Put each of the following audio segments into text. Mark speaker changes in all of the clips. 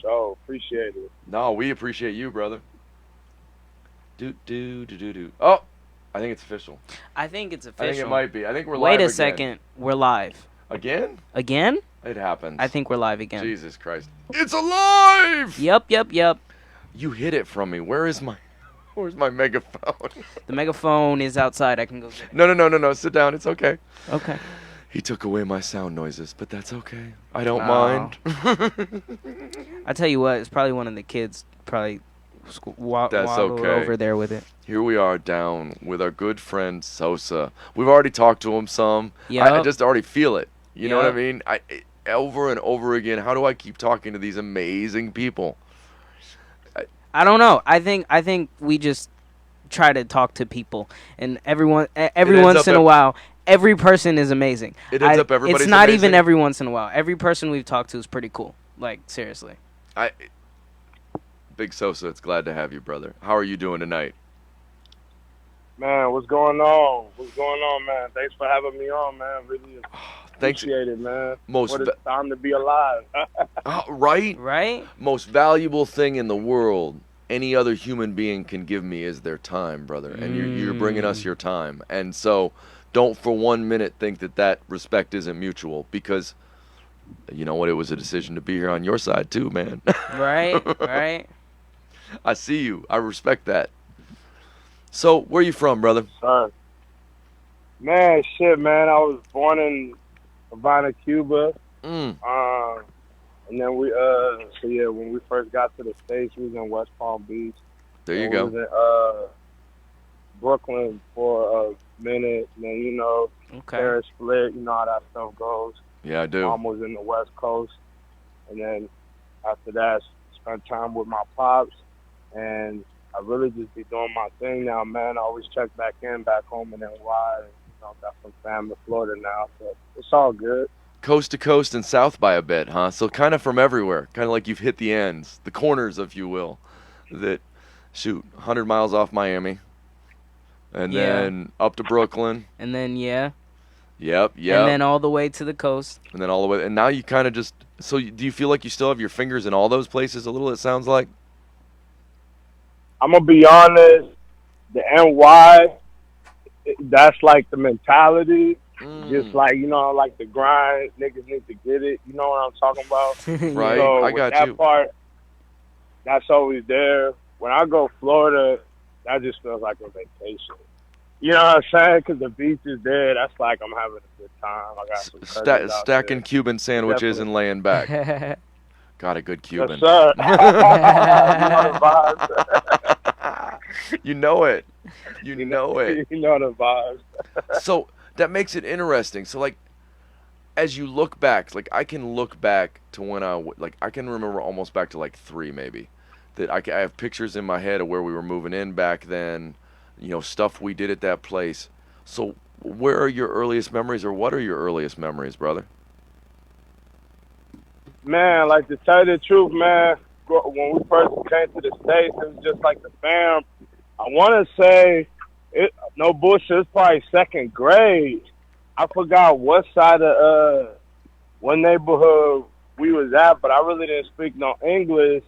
Speaker 1: sure. Appreciate it.
Speaker 2: No, we appreciate you, brother. Do. Oh, I think it's official.
Speaker 3: I think it's
Speaker 2: I think it
Speaker 3: official.
Speaker 2: might be. I think we're
Speaker 3: Wait
Speaker 2: live
Speaker 3: a
Speaker 2: again.
Speaker 3: second. We're live.
Speaker 2: Again?
Speaker 3: Again?
Speaker 2: It happens.
Speaker 3: I think we're live again.
Speaker 2: Jesus Christ. It's alive!
Speaker 3: Yep.
Speaker 2: You hid it from me. Where's my megaphone?
Speaker 3: The megaphone is outside. I can go get it.
Speaker 2: No. Sit down. It's okay.
Speaker 3: Okay.
Speaker 2: He took away my sound noises, but that's okay. I don't
Speaker 3: Oh.
Speaker 2: mind.
Speaker 3: I tell you what, it's probably one of the kids probably
Speaker 2: That's
Speaker 3: waddled
Speaker 2: okay.
Speaker 3: over there with it.
Speaker 2: Here we are down with our good friend Sosa. We've already talked to him some.
Speaker 3: Yep.
Speaker 2: I just already feel it. You know what I
Speaker 3: Yep.
Speaker 2: mean? Over and over again, how do I keep talking to these amazing people?
Speaker 3: I don't know. I think we just try to talk to people, and every once in a while, every person is amazing.
Speaker 2: It ends up everybody's
Speaker 3: It's not
Speaker 2: amazing?
Speaker 3: even every once in a while. Every person we've talked to is pretty cool. Like, seriously.
Speaker 2: Big Sosa, it's glad to have you, brother. How are you doing tonight?
Speaker 1: Man, what's going on? What's going on, man? Thanks for having me on, man. Really
Speaker 2: Thanks.
Speaker 1: appreciate it, man.
Speaker 2: Most
Speaker 1: What a time to be alive.
Speaker 2: right?
Speaker 3: Right?
Speaker 2: Most valuable thing in the world any other human being can give me is their time, brother. And you're bringing us your time. And so don't for 1 minute think that respect isn't mutual, because you know what? It was a decision to be here on your side too, man.
Speaker 3: Right?
Speaker 2: I see you. I respect that. So, where you from, brother?
Speaker 1: Son. Man, shit, man. I was born in Havana, Cuba. And then when we first got to the States, we was in West Palm Beach.
Speaker 2: There you
Speaker 1: We
Speaker 2: go.
Speaker 1: was in Brooklyn for a minute. And then,
Speaker 3: Okay.
Speaker 1: Paris split. You know how that stuff goes.
Speaker 2: Yeah, I do.
Speaker 1: Mom was in the West Coast. And then after that, spent time with my pops. And I really just be doing my thing now, man. I always check back home in NY. Got some family in Florida now. So it's all good.
Speaker 2: Coast to coast and south by a bit, huh? So kind of from everywhere. Kind of like you've hit the ends, the corners, if you will. 100 miles off Miami. And then up to Brooklyn.
Speaker 3: And then, yeah.
Speaker 2: Yep.
Speaker 3: And then all the way to the coast.
Speaker 2: And then all the way. And now you kind of just. So do you feel like you still have your fingers in all those places a little, it sounds like?
Speaker 1: I'm going to be honest. The NY, that's like the mentality. Just like, like the grind. Niggas need to get it. You know what I'm talking about?
Speaker 2: Right.
Speaker 1: So
Speaker 2: I got
Speaker 1: that
Speaker 2: you.
Speaker 1: part, that's always there. When I go Florida, that just feels like a vacation. You know what I'm saying? Because the beach is there. That's like I'm having a good time. I got some cousins out
Speaker 2: Stacking
Speaker 1: there.
Speaker 2: Cuban sandwiches
Speaker 1: Definitely.
Speaker 2: and laying back. Got a good Cuban.
Speaker 1: Yes, sir. You know the vibes.
Speaker 2: You know it. You know it.
Speaker 1: You know the vibes.
Speaker 2: So that makes it interesting. So like, as you look back, like I can look back to when I can remember almost back to like 3 maybe. That I have pictures in my head of where we were moving in back then, stuff we did at that place. So where are your earliest memories, or what are your earliest memories, brother?
Speaker 1: Man, like to tell you the truth, man, when we first came to the States, it was just like the fam. I want to say, no bullshit, it's probably 2nd grade. I forgot what side of what neighborhood we was at, but I really didn't speak no English,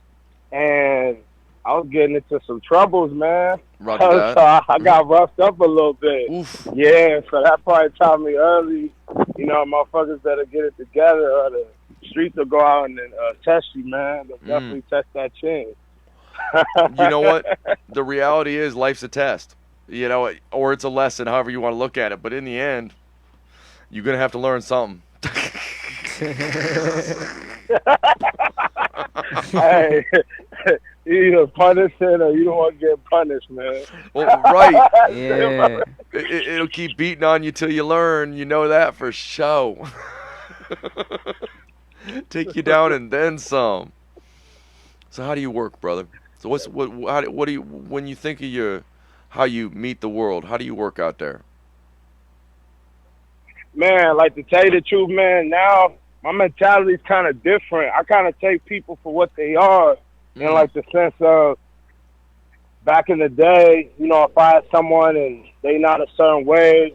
Speaker 1: and I was getting into some troubles, man.
Speaker 2: Roger
Speaker 1: So
Speaker 2: that.
Speaker 1: I got roughed up a little bit.
Speaker 2: Oof.
Speaker 1: Yeah, so that probably taught me early, motherfuckers better get it together, or the streets will go out and test you, man. They'll definitely test that chin.
Speaker 2: You know what? The reality is life's a test, or it's a lesson, however you want to look at it. But in the end, you're going to have to learn something.
Speaker 1: Hey, you either punish it or you don't want to get punished, man.
Speaker 2: Well, right.
Speaker 3: Yeah.
Speaker 2: It'll keep beating on you till you learn. You know that for sure. Take you down and then some. So how do you work, brother? So what do you, when you think of how you meet the world, how do you work out there?
Speaker 1: Man, like to tell you the truth, man, now my mentality is kind of different. I kind of take people for what they are, in like the sense of back in the day, if I had someone and they not a certain way,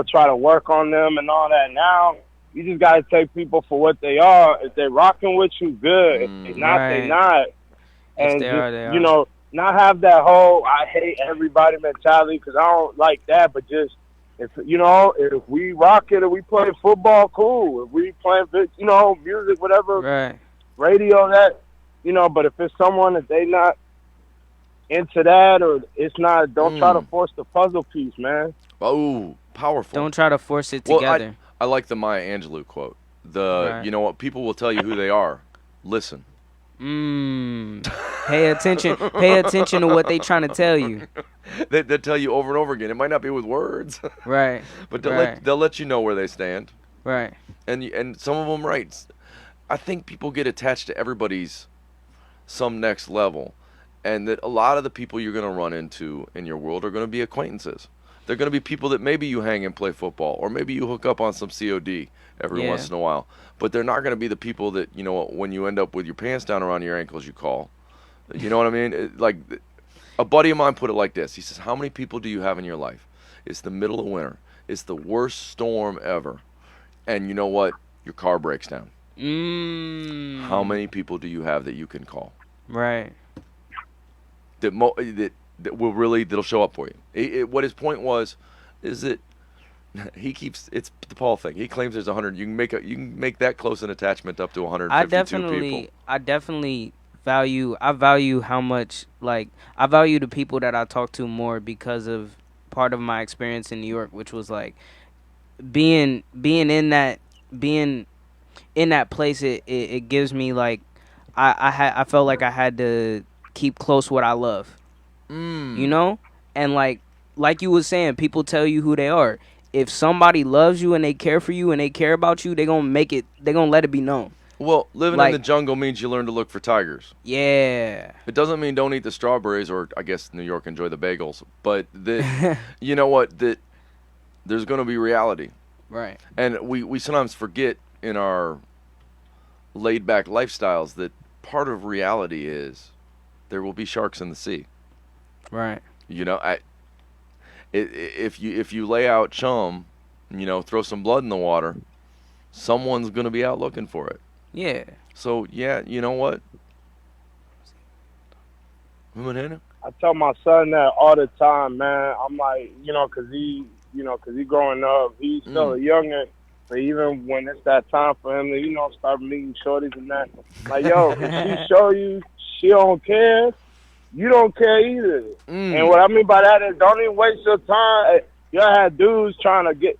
Speaker 1: try to work on them and all that. Now You just gotta take people for what they are. If they're rocking with you, good. If they not, they not. And
Speaker 3: they
Speaker 1: just,
Speaker 3: are, they are.
Speaker 1: you know, not have that whole I hate everybody mentality, because I don't like that. But just if we rock it or we play football, cool. If we play, music, whatever,
Speaker 3: right,
Speaker 1: radio, that, But if it's someone that they not into that, or it's not, don't try to force the puzzle piece, man.
Speaker 2: Oh, powerful.
Speaker 3: Don't try to force it together.
Speaker 2: Well, I like the Maya Angelou quote. You know what? People will tell you who they are. Listen.
Speaker 3: Pay attention. Pay attention to what they trying to tell you.
Speaker 2: They tell you over and over again. It might not be with words.
Speaker 3: Right.
Speaker 2: But they'll let you know where they stand.
Speaker 3: Right.
Speaker 2: And some of them, right. I think people get attached to everybody's some next level. And that a lot of the people you're going to run into in your world are going to be acquaintances. They're going to be people that maybe you hang and play football, or maybe you hook up on some COD every once in a while. But they're not going to be the people that, when you end up with your pants down around your ankles, you call. You know what I mean? Like, a buddy of mine put it like this. He says, how many people do you have in your life? It's the middle of winter. It's the worst storm ever. And you know what? Your car breaks down. How many people do you have that you can call?
Speaker 3: Right.
Speaker 2: That will really, that'll show up for you. What his point was is that it's the Paul thing. He claims there's 100. You can make that close an attachment up to 152 people.
Speaker 3: I definitely value how much, like, I value the people that I talk to more because of part of my experience in New York, which was like being in that place. It gives me, like, I felt like I had to keep close what I love. And like you were saying, people tell you who they are. If somebody loves you and they care for you and they care about you, they're gonna let it be known.
Speaker 2: Well, living in the jungle means you learn to look for tigers.
Speaker 3: Yeah.
Speaker 2: It doesn't mean don't eat the strawberries, or I guess New York enjoy the bagels. But you know what? That there's gonna be reality.
Speaker 3: Right.
Speaker 2: And we sometimes forget in our laid back lifestyles that part of reality is there will be sharks in the sea.
Speaker 3: Right.
Speaker 2: If you lay out chum, throw some blood in the water, someone's going to be out looking for it.
Speaker 3: Yeah.
Speaker 2: So, yeah, you know what?
Speaker 1: I tell my son that all the time, man. I'm like, because he growing up, he's still a youngin'. But even when it's that time for him to, start meeting shorties and that, like, yo, if she show you she don't care, you don't care either. And what I mean by that is, don't even waste your time. Y'all had dudes trying to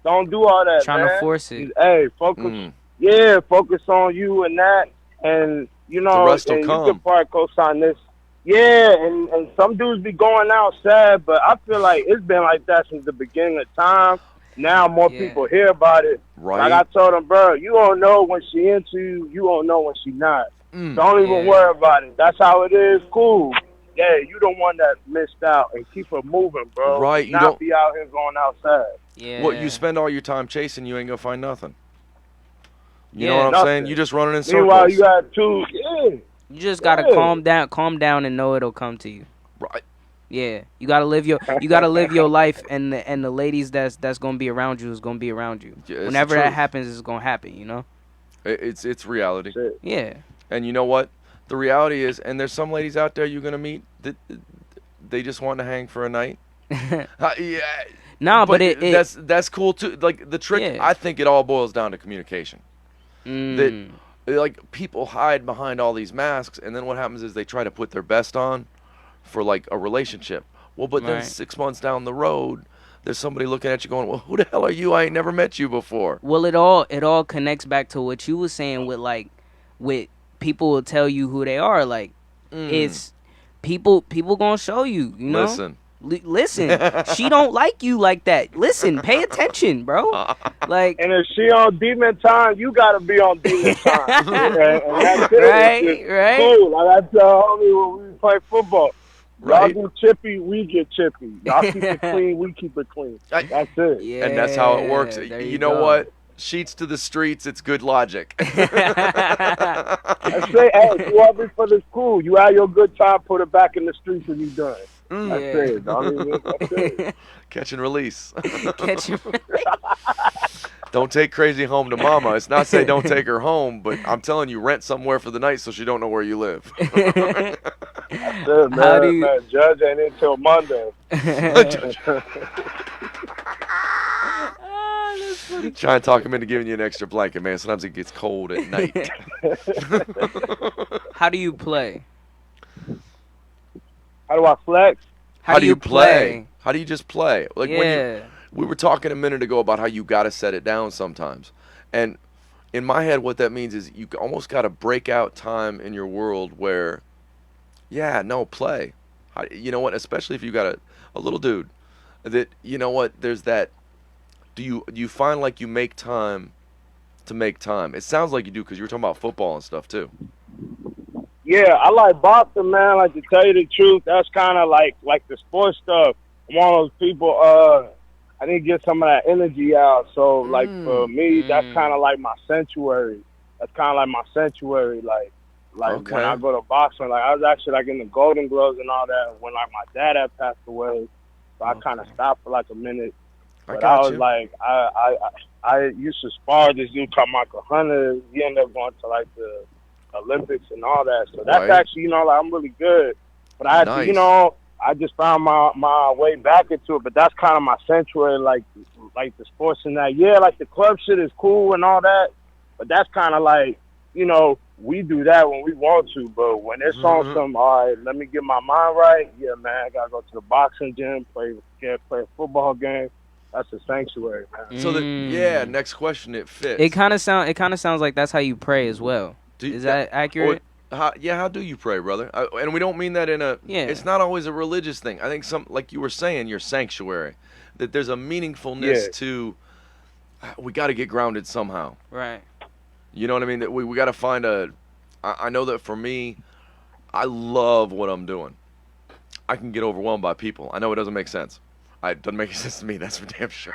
Speaker 1: don't do all that,
Speaker 3: trying to force it.
Speaker 1: Hey, focus. Yeah, focus on you and that. And,
Speaker 2: the rest will come.
Speaker 1: You can probably co-sign this. Yeah, and some dudes be going out sad, but I feel like it's been like that since the beginning of time. Now more people hear about it.
Speaker 2: Right.
Speaker 1: Like I told him, bro, you don't know when she into you. You don't know when she not. Don't even worry about it. That's how it is. Cool. Yeah, you the one that missed out, and keep her moving, bro.
Speaker 2: Right. You
Speaker 1: not
Speaker 2: don't
Speaker 1: be out here going outside.
Speaker 3: Yeah.
Speaker 2: Well, you spend all your time chasing, you ain't gonna find nothing. You know what I'm saying? You just running in circles.
Speaker 1: Meanwhile, you got two. Yeah.
Speaker 3: You just gotta calm down, and know it'll come to you.
Speaker 2: Right.
Speaker 3: Yeah, you gotta live your life, and the ladies that's gonna be around you is gonna be around you.
Speaker 2: Yeah,
Speaker 3: whenever that happens, it's gonna happen.
Speaker 2: It's reality.
Speaker 3: Yeah.
Speaker 2: And you know what? The reality is, and there's some ladies out there you're gonna meet that they just want to hang for a night. Yeah.
Speaker 3: No, but
Speaker 2: that's cool too. Like the trick, I think it all boils down to communication. That like people hide behind all these masks, and then what happens is they try to put their best on for like a relationship. Well, but then 6 months down the road, there's somebody looking at you going, "Well, who the hell are you? I ain't never met you before."
Speaker 3: Well, it all connects back to what you were saying with people will tell you who they are. Like it's people gonna show you.
Speaker 2: Listen.
Speaker 3: Listen, she don't like you like that. Listen, pay attention, bro. Like,
Speaker 1: and if she on demon time, you gotta be on demon time. and that's it.
Speaker 3: Right.
Speaker 1: Cool. Like I tell homie when we play football, y'all get chippy, we get chippy. Y'all keep it clean, we keep it clean. That's it.
Speaker 2: Yeah, and that's how it works. You know what? Sheets to the streets. It's good logic.
Speaker 1: I say, hey, you want me for the school? You had your good time, put it back in the streets when you done. That's it, dog. That's it.
Speaker 2: Catch and release.
Speaker 3: Catch him.
Speaker 2: Don't take crazy home to mama. It's not say don't take her home, but I'm telling you, rent somewhere for the night so she don't know where you live.
Speaker 1: That's it, man. Man, Judge ain't until Monday.
Speaker 2: Try and talk him into giving you an extra blanket, man. Sometimes it gets cold at night.
Speaker 3: How do you play?
Speaker 1: How do I flex?
Speaker 3: How do you play?
Speaker 2: How do you just play? Like when we were talking a minute ago about how you got to set it down sometimes. And in my head, what that means is you almost got to break out time in your world where, play. You know what? Especially if you got a little dude that, you know what, there's that. Do you find like you make time to make time? It sounds like you do because you were talking about football and stuff too.
Speaker 1: Yeah, I like boxing, man. Like, to tell you the truth, that's kind of like the sports stuff. I'm one of those people, I need to get some of that energy out. So, like, for me, that's kind of like my sanctuary. That's kind of like my sanctuary. Like
Speaker 2: okay.
Speaker 1: When I go to boxing, like, I was actually, like, in the Golden Gloves and all that when, like, my dad had passed away. So I kind of stopped for, like, a minute. But I was like, I used to spar this dude called Michael Hunter. He ended up going to, like, the Olympics and all that. So that's actually, you know, like, I'm really good. But I had to, you know, I just found my way back into it. But that's kind of my sanctuary, like the sports and that. Yeah, like, the club shit is cool and all that. But that's kind of like, you know, we do that when we want to. But when it's on some, all right, let me get my mind right. Yeah, man, I got to go to the boxing gym, play a football game. That's a sanctuary, man.
Speaker 2: So next question, it fits.
Speaker 3: It kind of sounds like that's how you pray as well. Is that accurate?
Speaker 2: How do you pray, brother? And we don't mean that in a. Yeah. It's not always a religious thing. I think like you were saying, your sanctuary, that there's a meaningfulness to. We got to get grounded somehow.
Speaker 3: Right.
Speaker 2: You know what I mean? That we got to find a. I know that for me, I love what I'm doing. I can get overwhelmed by people. I know it doesn't make sense. It doesn't make sense to me. That's for damn sure.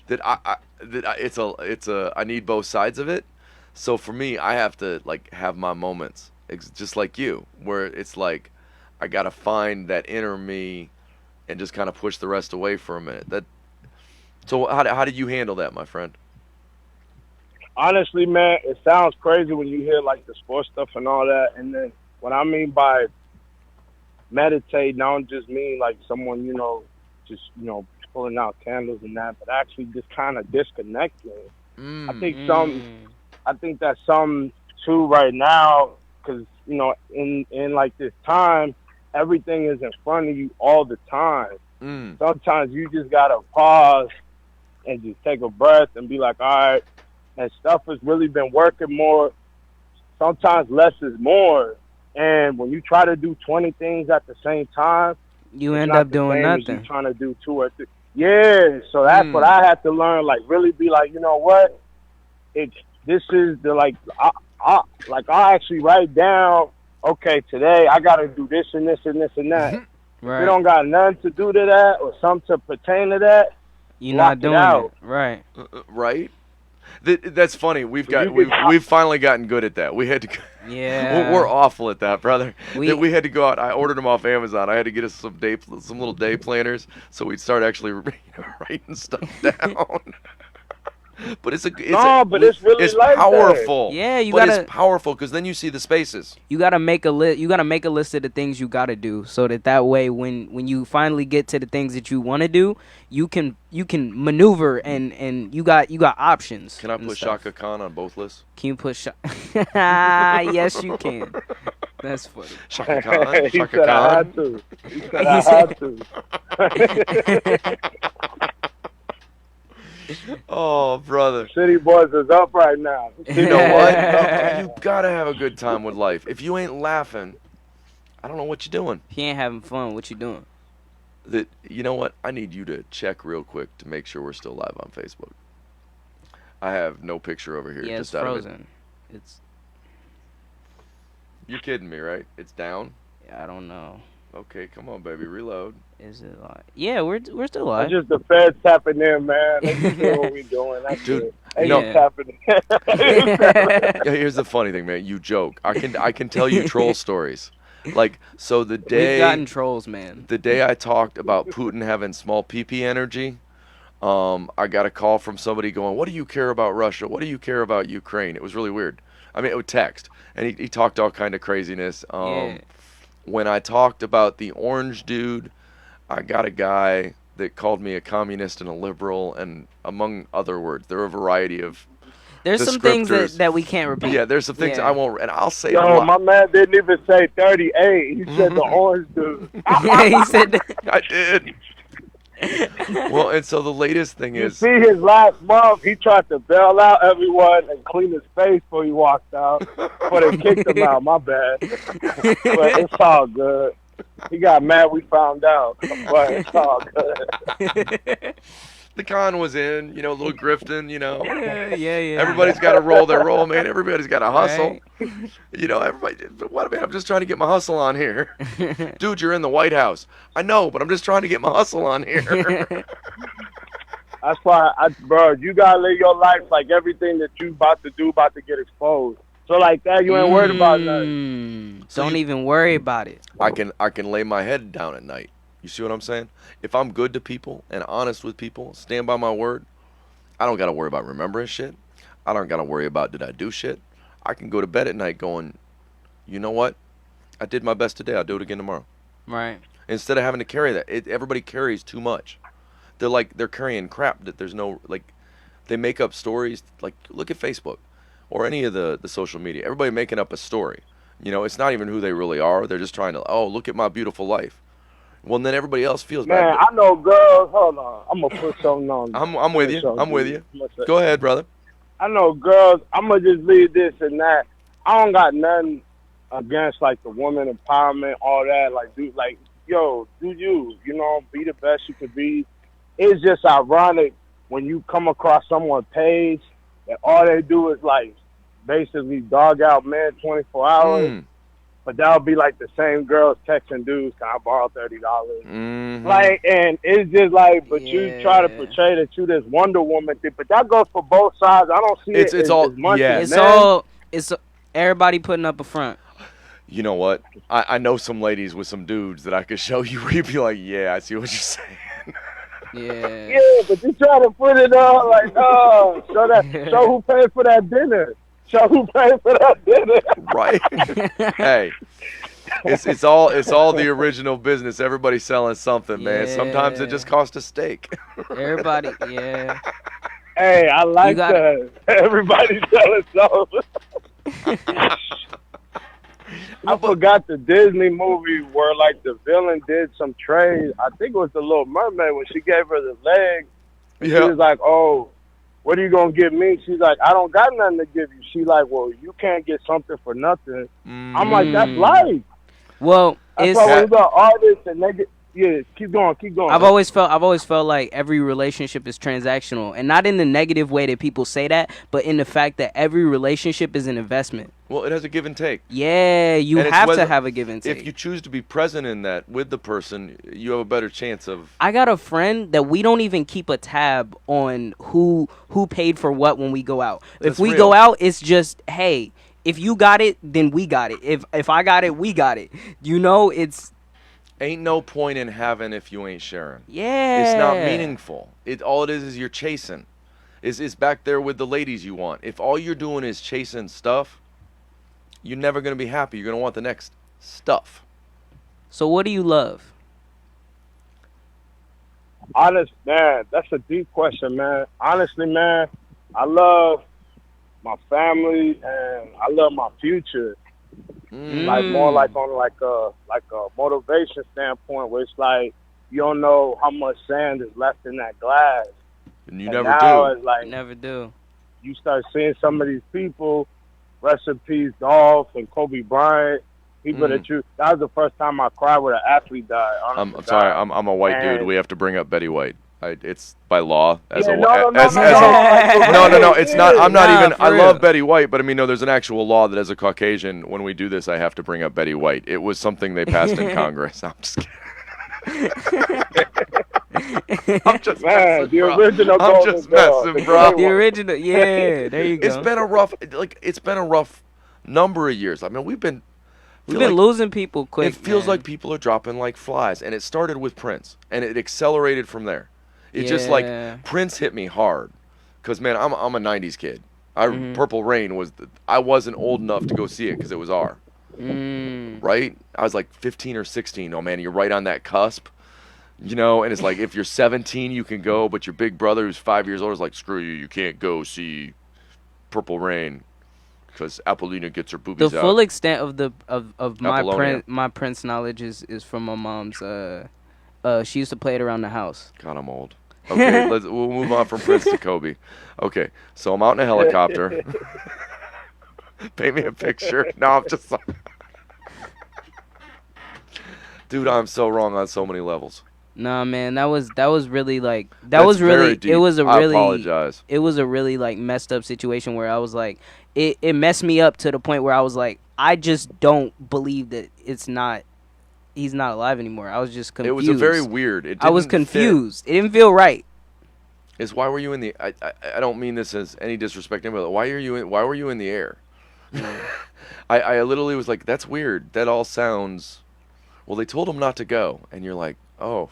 Speaker 2: I need both sides of it. So for me, I have to like have my moments, just like you, where it's like I gotta find that inner me, and just kind of push the rest away for a minute. So how did you handle that, my friend?
Speaker 1: Honestly, man, it sounds crazy when you hear like the sports stuff and all that, and then what I mean by meditate, I don't just mean like someone, you know, just, you know, pulling out candles and that, but actually just kind of disconnecting. I think that's something too right now, because, you know, in like this time, everything is in front of you all the time. Sometimes you just gotta pause and just take a breath and be like, all right, and stuff has really been working more. Sometimes less is more. And when you try to do 20 things at the same time,
Speaker 3: you end up doing nothing.
Speaker 1: You're trying to do 2 or 3. Yeah, so that's what I had to learn. Like, really be like, you know what? This is the like I actually write down. Okay, today I got to do this and this and this and that. Right. If you don't got nothing to do to that or something to pertain to that,
Speaker 3: you're not doing it. Right.
Speaker 2: Right. That's funny. We've finally gotten good at that. We had to.
Speaker 3: Yeah.
Speaker 2: We're awful at that, brother. We had to go out. I ordered them off Amazon. I had to get us some little day planners, so we'd start actually writing stuff down. But it's really like
Speaker 1: powerful.
Speaker 2: That.
Speaker 3: Yeah,
Speaker 2: it's powerful because then you see the spaces.
Speaker 3: You gotta make a list. You gotta make a list of the things you gotta do, so that way when you finally get to the things that you want to do, you can maneuver and you got options.
Speaker 2: Can I put Shaka Khan on both lists?
Speaker 3: Can you put Yes, you can. That's funny.
Speaker 2: Shaka Khan.
Speaker 1: He said I had to. He said I had to.
Speaker 2: Oh, brother.
Speaker 1: City Boys is up right now.
Speaker 2: You know what? You gotta have a good time with life. If you ain't laughing, I don't know what you're doing.
Speaker 3: If you ain't having fun, what you doing?
Speaker 2: You know what? I need you to check real quick to make sure we're still live on Facebook. I have no picture over here.
Speaker 3: Yeah,
Speaker 2: just
Speaker 3: it's frozen.
Speaker 2: You're kidding me, right? It's down?
Speaker 3: Yeah, I don't know.
Speaker 2: Okay, come on, baby, reload.
Speaker 3: Is it live? Yeah, we're still
Speaker 1: That's
Speaker 3: live.
Speaker 1: just the feds tapping in, man. They just doing what we doing. That's
Speaker 2: Dude,
Speaker 1: it. They
Speaker 2: no.
Speaker 1: just tapping in.
Speaker 2: Yeah, here's the funny thing, man. You joke. I can tell you troll stories. Like, so
Speaker 3: We've gotten trolls, man.
Speaker 2: the day I talked about Putin having small PP energy, I got a call from somebody going, "What do you care about Russia? What do you care about Ukraine?" It was really weird. I mean, it would text, and he talked all kind of craziness.
Speaker 3: Yeah.
Speaker 2: When I talked about the orange dude, I got a guy that called me a communist and a liberal, and among other words, there are a variety of
Speaker 3: There's some things
Speaker 2: descriptors.
Speaker 3: that we can't repeat.
Speaker 2: Yeah, there's some things
Speaker 3: Yeah.
Speaker 2: I won't, and I'll say.
Speaker 1: Yo, my man didn't even say 38. He said the orange dude.
Speaker 3: Yeah, he said that.
Speaker 2: I did. Well, and so the latest thing
Speaker 1: You
Speaker 2: is,
Speaker 1: see his last month, he tried to bail out everyone and clean his face before he walked out. But they kicked him out, my bad. But it's all good. He got mad we found out. But it's all good.
Speaker 2: the con was in, a little grifting,
Speaker 3: Yeah.
Speaker 2: Everybody's got to roll their role, man. Everybody's got to hustle.
Speaker 3: Right.
Speaker 2: Everybody. But what, man? I'm just trying to get my hustle on here. Dude, you're in the White House. I know, but I'm just trying to get my hustle on here.
Speaker 1: That's why, bro, you got to live your life like everything that you about to do about to get exposed. So like that, you ain't worried about nothing.
Speaker 3: Don't even worry about it.
Speaker 2: I can lay my head down at night. You see what I'm saying? If I'm good to people and honest with people, stand by my word, I don't got to worry about remembering shit. I don't got to worry about did I do shit. I can go to bed at night going, you know what? I did my best today. I'll do it again tomorrow.
Speaker 3: Right.
Speaker 2: Instead of having to carry that. Everybody carries too much. They're carrying crap that there's no, they make up stories. Like, look at Facebook or any of the social media. Everybody making up a story. It's not even who they really are. They're just trying to, look at my beautiful life. Well, then everybody else feels bad.
Speaker 1: Man, I know girls. Hold on. I'm going to put something on.
Speaker 2: I'm with you. I'm with you. Go ahead, brother.
Speaker 1: I know girls. I'm going to just leave this and that. I don't got nothing against, the woman empowerment, all that. Dude, yo, do you. Be the best you could be. It's just ironic when you come across someone's page that all they do is, basically dog out men 24 hours. But that'll be the same girls texting dudes, can I borrow $30?
Speaker 2: Mm-hmm.
Speaker 1: And it's just but you try to portray that you this Wonder Woman thing, but that goes for both sides. I don't see
Speaker 2: it's all
Speaker 1: as much
Speaker 2: yeah.
Speaker 1: as
Speaker 3: It's everybody putting up a front.
Speaker 2: You know what? I know some ladies with some dudes that I could show you where you'd be like, yeah, I see what you're saying.
Speaker 3: Yeah.
Speaker 1: Yeah, but you try to put it on show who paid for that dinner. Show who paid for that dinner.
Speaker 2: Right. Hey, it's all the original business. Everybody's selling something, man. Sometimes it just costs a steak.
Speaker 3: Everybody, yeah.
Speaker 1: Hey, I like that. Everybody's selling something. I forgot the Disney movie where the villain did some trade. I think it was the Little Mermaid when she gave her the leg. She was like, "Oh, what are you gonna give me?" She's like, "I don't got nothing to give you." She's like, "Well, you can't get something for nothing." I'm like, "That's life."
Speaker 3: Well,
Speaker 1: that's why when you got artists and they get. Yeah, keep going.
Speaker 3: I've always felt like every relationship is transactional, and not in the negative way that people say that, but in the fact that every relationship is an investment.
Speaker 2: Well, it has a give and take.
Speaker 3: Yeah, you have to have a give and take.
Speaker 2: If you choose to be present in that with the person, you have a better chance of.
Speaker 3: I got a friend that we don't even keep a tab on who paid for what when we go out. If we go out, it's just, hey, if you got it, then we got it. If I got it, we got it. It's.
Speaker 2: Ain't no point in having if you ain't sharing.
Speaker 3: Yeah.
Speaker 2: It's not meaningful. All it is you're chasing. It's back there with the ladies you want. If all you're doing is chasing stuff, you're never going to be happy. You're going to want the next stuff.
Speaker 3: So what do you love?
Speaker 1: Honest, man, that's a deep question, man. Honestly, man, I love my family and I love my future. More on a motivation standpoint, where it's you don't know how much sand is left in that glass.
Speaker 2: And you never do.
Speaker 1: It's
Speaker 3: never do.
Speaker 1: You start seeing some of these people, rest in peace, Dolph and Kobe Bryant, people that that was the first time I cried when an athlete died.
Speaker 2: I'm sorry, I'm a white dude. We have to bring up Betty White. It's by law as
Speaker 1: Yeah,
Speaker 2: a
Speaker 1: no, no, no,
Speaker 2: as
Speaker 1: no,
Speaker 2: as
Speaker 1: no.
Speaker 2: a
Speaker 1: Like,
Speaker 2: no, it's not. I'm not
Speaker 3: Nah,
Speaker 2: even.
Speaker 3: for
Speaker 2: I
Speaker 3: real.
Speaker 2: love Betty White, but I mean, no, there's an actual law that as a Caucasian, when we do this, I have to bring up Betty White. It was something they passed in Congress. I'm just kidding. I'm just
Speaker 1: man,
Speaker 2: messing,
Speaker 1: the
Speaker 2: bro.
Speaker 1: original
Speaker 2: I'm
Speaker 1: Golden
Speaker 2: just
Speaker 1: Girl,
Speaker 2: messing,
Speaker 1: the
Speaker 2: bro.
Speaker 1: gray
Speaker 3: The
Speaker 1: one.
Speaker 3: original, yeah. There you
Speaker 2: It's
Speaker 3: go.
Speaker 2: been a rough, it's been a rough number of years. I mean,
Speaker 3: We've
Speaker 2: feel
Speaker 3: been
Speaker 2: like
Speaker 3: losing people quick.
Speaker 2: it feels
Speaker 3: man.
Speaker 2: like people are dropping like flies, and it started with Prince, and it accelerated from there. It just like
Speaker 3: Yeah.
Speaker 2: Prince hit me hard, cause man, I'm a '90s kid.
Speaker 3: Mhm.
Speaker 2: Purple Rain I wasn't old enough to go see it because it was R.
Speaker 3: Mm.
Speaker 2: Right? I was like 15 or 16. Oh man, you're right on that cusp. You know, and it's like if you're 17, you can go, but your big brother who's 5 years old is like, screw you, you can't go see Purple Rain because Apollina gets her
Speaker 3: The
Speaker 2: boobies
Speaker 3: full
Speaker 2: out.
Speaker 3: extent of
Speaker 2: Apollonia.
Speaker 3: my Prince knowledge is from my mom's. She used to play it around the house.
Speaker 2: God, I'm old. Okay, we'll move on from Prince to Kobe. Okay, so I'm out in a helicopter. Paint me a picture. No, I'm just like, dude, I'm so wrong on so many levels.
Speaker 3: Nah, man, that was really like
Speaker 2: That's
Speaker 3: was really
Speaker 2: very deep.
Speaker 3: it was a
Speaker 2: I
Speaker 3: really
Speaker 2: apologize.
Speaker 3: it was a really like messed up situation where I was like it messed me up to the point where I was like I just don't believe that he's not alive anymore. I was just confused.
Speaker 2: It was a very weird.
Speaker 3: I was confused. It didn't feel right.
Speaker 2: Is why were you in the? I don't mean this as any disrespect, but why were you in the air? I literally was like, that's weird. That all sounds. Well, they told him not to go, and you're like, oh.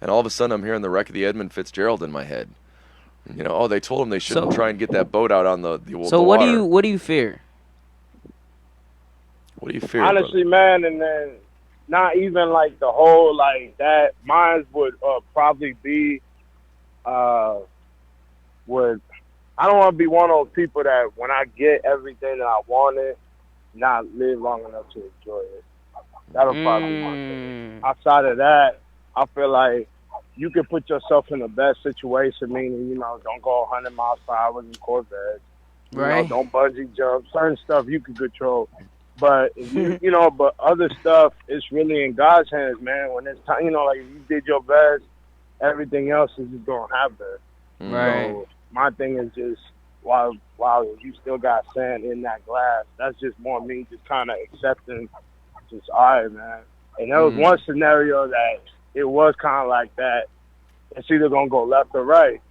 Speaker 2: And all of a sudden, I'm hearing the wreck of the Edmund Fitzgerald in my head. You know, oh, they told him they shouldn't try and get that boat out on the
Speaker 3: So
Speaker 2: the
Speaker 3: what
Speaker 2: water.
Speaker 3: what do you fear?
Speaker 2: What do you fear?
Speaker 1: Honestly,
Speaker 2: brother?
Speaker 1: man, and then not even like the whole like that. Mine would probably be would I don't want to be one of those people that when I get everything that I wanted, not live long enough to enjoy it. That'll probably be my thing. Outside of that, I feel like you can put yourself in the best situation, meaning, you know, don't go 100 miles per hour in Corvettes.
Speaker 3: Right.
Speaker 1: You know, don't bungee jump. Certain stuff you can control. But, if you know, but other stuff, it's really in God's hands, man. When it's time, you know, like if you did your best, everything else is just going to happen.
Speaker 3: Right.
Speaker 1: So my thing is just, while you still got sand in that glass, that's just more me just kind of accepting, just, all right, man. And there was one scenario that it was kind of like that. It's either going to go left or right.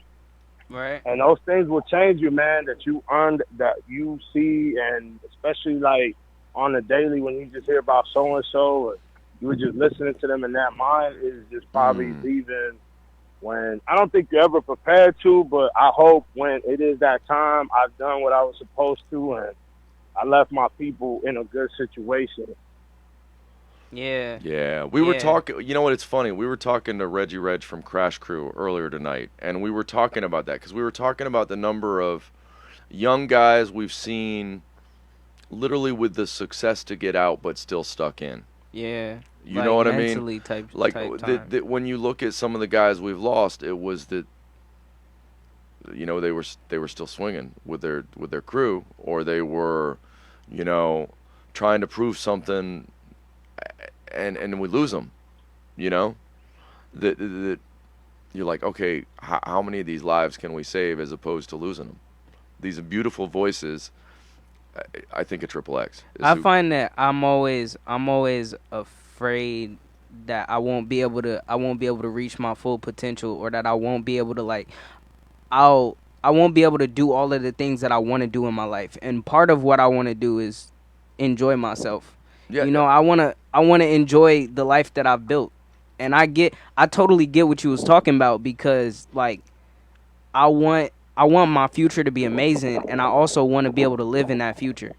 Speaker 3: Right.
Speaker 1: And those things will change you, man, that you earned, that you see, and especially like on the daily when you just hear about so-and-so or you were just listening to them in that mind is just probably leaving when I don't think you're ever prepared to, but I hope when it is that time, I've done what I was supposed to and I left my people in a good situation.
Speaker 3: Yeah.
Speaker 2: Yeah, we were talking. You know what? It's funny. We were talking to Reggie Reg from Crash Crew earlier tonight, and we were talking about that because we were talking about the number of young guys we've seen, literally with the success to get out, but still stuck in.
Speaker 3: Yeah.
Speaker 2: You
Speaker 3: like
Speaker 2: know what I
Speaker 3: mentally
Speaker 2: mean?
Speaker 3: Type
Speaker 2: When you look at some of the guys we've lost, it was that. You know, they were still swinging with their crew, or they were, you know, trying to prove something. And we lose them, you know, that you're like, okay, how many of these lives can we save as opposed to losing them? These are beautiful voices. I think of Triple X.
Speaker 3: I find that I'm always afraid that I won't be able to reach my full potential, or that I won't be able to I won't be able to do all of the things that I want to do in my life. And part of what I want to do is enjoy myself.
Speaker 2: Yeah,
Speaker 3: you know, I wanna enjoy the life that I've built, and I totally get what you was talking about, because like I want my future to be amazing, and I also want to be able to live in that future.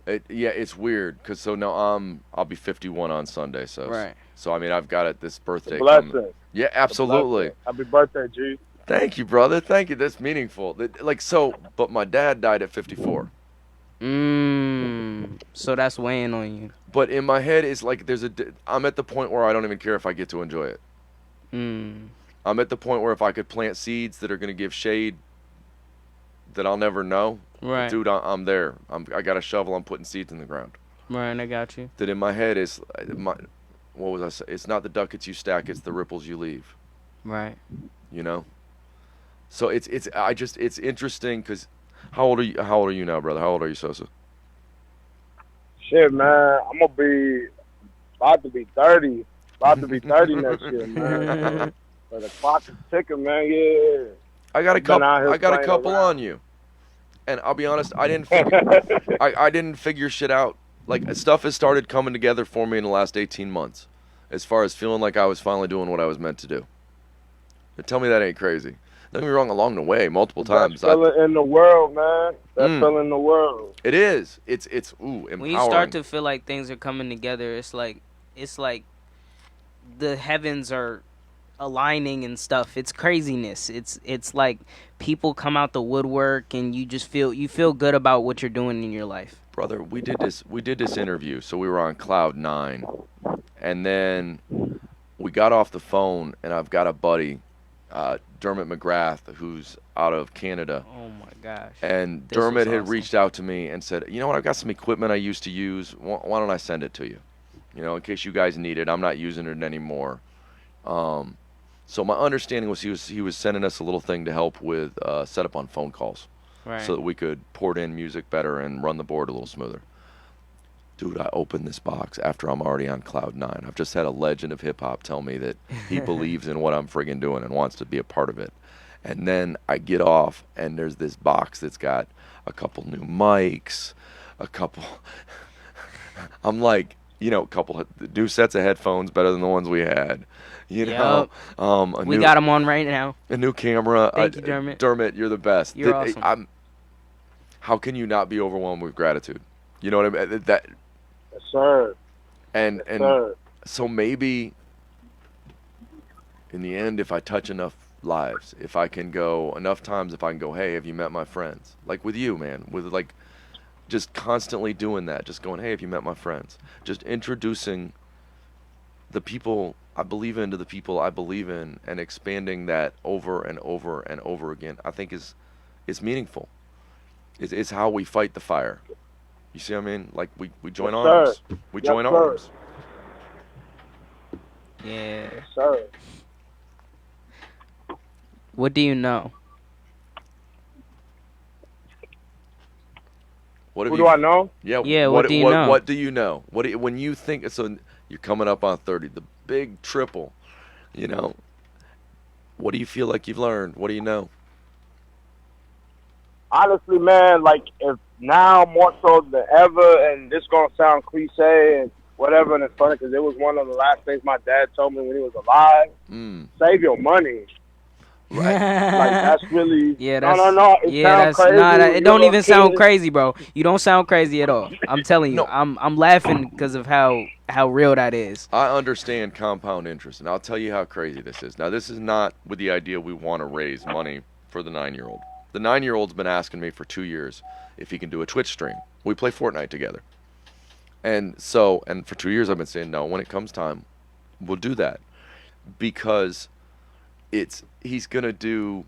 Speaker 2: It's weird because now I'll be 51 on Sunday, so
Speaker 3: right.
Speaker 2: So I mean I've got it this birthday.
Speaker 1: Blessing.
Speaker 2: Yeah, absolutely.
Speaker 1: Happy birthday, G.
Speaker 2: Thank you, brother. Thank you. That's meaningful. But my dad died at 54.
Speaker 3: So that's weighing on you.
Speaker 2: But in my head, it's like I'm at the point where I don't even care if I get to enjoy it. I'm at the point where if I could plant seeds that are going to give shade that I'll never know,
Speaker 3: right,
Speaker 2: dude, I'm there. I got a shovel. I'm putting seeds in the ground.
Speaker 3: Right, I got you.
Speaker 2: That in my head is what was I saying? It's not the ducats you stack, it's the ripples you leave.
Speaker 3: Right.
Speaker 2: you know. So it's interesting because how old are you now, brother? How old are you, Sosa?
Speaker 1: Shit, man, I'm gonna be about to be 30. About to be 30 next year, man. So the clock is ticking, man. Yeah. I've been out here
Speaker 2: I got a
Speaker 1: playing
Speaker 2: couple on
Speaker 1: around.
Speaker 2: you, and I'll be honest, I didn't figure shit out. Like stuff has started coming together for me in the last 18 months, as far as feeling like I was finally doing what I was meant to do. But tell me that ain't crazy. Don't get me wrong. Along the way, multiple
Speaker 1: Best
Speaker 2: times,
Speaker 1: feeling in the world, man. Best feeling in the world.
Speaker 2: it is. It's empowering.
Speaker 3: When you start to feel like things are coming together, it's like the heavens are aligning and stuff. It's craziness. It's like people come out the woodwork and you feel good about what you're doing in your life.
Speaker 2: Brother, we did this interview, so we were on cloud 9. And then we got off the phone, and I've got a buddy, Dermot McGrath, who's out of Canada.
Speaker 3: Oh my gosh.
Speaker 2: And
Speaker 3: This
Speaker 2: Dermot
Speaker 3: was
Speaker 2: had
Speaker 3: awesome.
Speaker 2: reached out to me and said, you know what, I've got some equipment I used to use. Why don't I send it to you? You know, in case you guys need it. I'm not using it anymore. So my understanding was he was sending us a little thing to help with setup on phone calls.
Speaker 3: Right.
Speaker 2: So that we could port in music better and run the board a little smoother. Dude, I opened this box after I'm already on cloud 9. I've just had a legend of hip-hop tell me that he believes in what I'm friggin' doing and wants to be a part of it. And then I get off, and there's this box that's got a couple new mics, a couple... I'm like, you know, a couple of new sets of headphones better than the ones we had. You know,
Speaker 3: we got them on right now.
Speaker 2: A new camera.
Speaker 3: Thank you, Dermot.
Speaker 2: Dermot, you're the best.
Speaker 3: You're awesome.
Speaker 2: How can you not be overwhelmed with gratitude? You know what I mean? That.
Speaker 1: Yes, sir.
Speaker 2: And
Speaker 1: Yes, sir.
Speaker 2: so maybe in the end, if I touch enough lives, if I can go enough times, if I can go, hey, have you met my friends? Like with you, man, with like just constantly doing that, just going, hey, have you met my friends? Just introducing the people I believe in to the people I believe in, and expanding that over and over and over again, I think is meaningful. It's how we fight the fire. You see what I mean? Like we join
Speaker 1: Yes,
Speaker 2: arms.
Speaker 1: sir.
Speaker 2: We
Speaker 1: Yes,
Speaker 2: join
Speaker 1: sir.
Speaker 2: arms.
Speaker 3: Yeah.
Speaker 1: Yes, sir.
Speaker 3: What do you know?
Speaker 2: What have
Speaker 1: Who
Speaker 2: you,
Speaker 1: do I know?
Speaker 2: Yeah.
Speaker 3: Yeah, what do you know?
Speaker 2: What do you know? When you think so? You're coming up on 30, the big triple. You know. What do you feel like you've learned? What do you know?
Speaker 1: Honestly, man, like if now more so than ever, and this gonna sound cliche and whatever, and it's funny because it was one of the last things my dad told me when he was alive. Save your money. Like that's really
Speaker 3: Yeah, that's
Speaker 1: no. It sounds crazy.
Speaker 3: it don't
Speaker 1: You're
Speaker 3: even
Speaker 1: a
Speaker 3: sound
Speaker 1: kid.
Speaker 3: crazy, bro. You don't sound crazy at all. I'm telling you,
Speaker 2: No.
Speaker 3: I'm laughing because of how real that is.
Speaker 2: I understand compound interest, and I'll tell you how crazy this is. Now, this is not with the idea we want to raise money for the 9-year-old. The 9-year-old's been asking me for 2 years if he can do a Twitch stream. We play Fortnite together. And for 2 years I've been saying, no, when it comes time, we'll do that. Because he's going to do,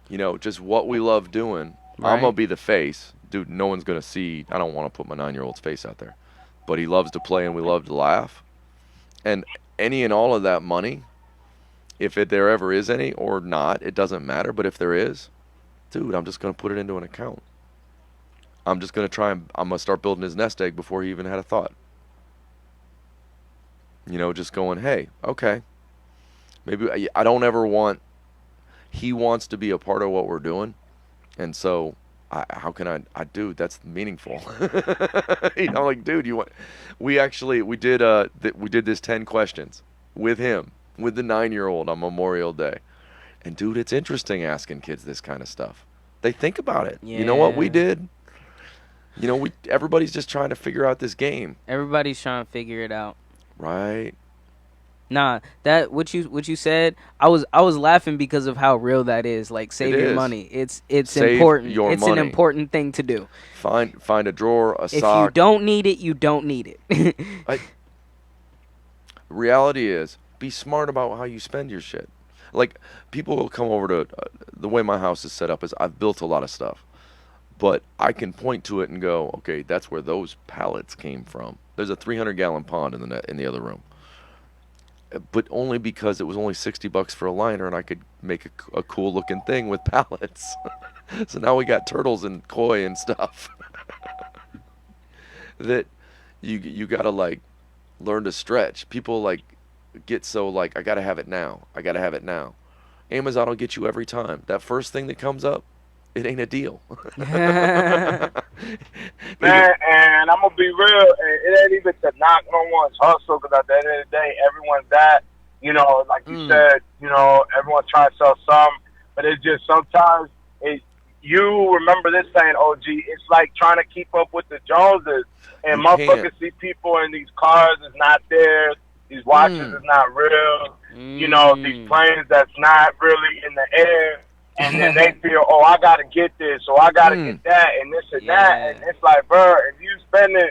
Speaker 2: you know, just what we love doing.
Speaker 3: Right.
Speaker 2: I'm going to be the face. Dude, no one's going to see. I don't want to put my 9-year-old's face out there. But he loves to play and we love to laugh. And any and all of that money, if there ever is any or not, it doesn't matter. But if there is, dude, I'm just going to put it into an account. I'm just going to I'm going to start building his nest egg before he even had a thought. You know, just going, hey, okay. Maybe I don't ever want, he wants to be a part of what we're doing. And so how can I dude, that's meaningful. You know, like, dude, we did this 10 questions with him, with the 9-year-old on Memorial Day. And dude, it's interesting asking kids this kind of stuff. They think about it.
Speaker 3: Yeah.
Speaker 2: You know what we did? You know, everybody's just trying to figure out this game.
Speaker 3: Everybody's trying to figure it out.
Speaker 2: Right.
Speaker 3: Nah, that what you said, I was laughing because of how real that is. Like, save
Speaker 2: It
Speaker 3: your
Speaker 2: is.
Speaker 3: money. It's
Speaker 2: Save
Speaker 3: important.
Speaker 2: your
Speaker 3: It's an
Speaker 2: money.
Speaker 3: important thing to do.
Speaker 2: Find a drawer, a
Speaker 3: If
Speaker 2: sock.
Speaker 3: you don't need it, you don't need it.
Speaker 2: Reality is, be smart about how you spend your shit. Like, people will come over to the way my house is set up is I've built a lot of stuff, but I can point to it and go, okay, that's where those pallets came from. There's a 300-gallon pond in the other room, but only because it was only $60 for a liner, and I could make a cool looking thing with pallets. So now we got turtles and koi and stuff. That you gotta like learn to stretch. People like get so like I gotta have it now. I gotta have it now. Amazon will get you every time. That first thing that comes up, it ain't a deal.
Speaker 1: Man, and I'm gonna be real. It ain't even to knock no one's hustle, because at the end of the day, everyone's that. You know, like you said, you know, everyone's trying to sell some, but it's just sometimes you remember this saying, OG. It's like trying to keep up with the Joneses, and motherfuckers see people in these cars is not theirs. These watches is not real. You know, these planes that's not really in the air. And then they feel, oh, I got to get this, or I got to get that, and this and that. And it's like, bro, if you spending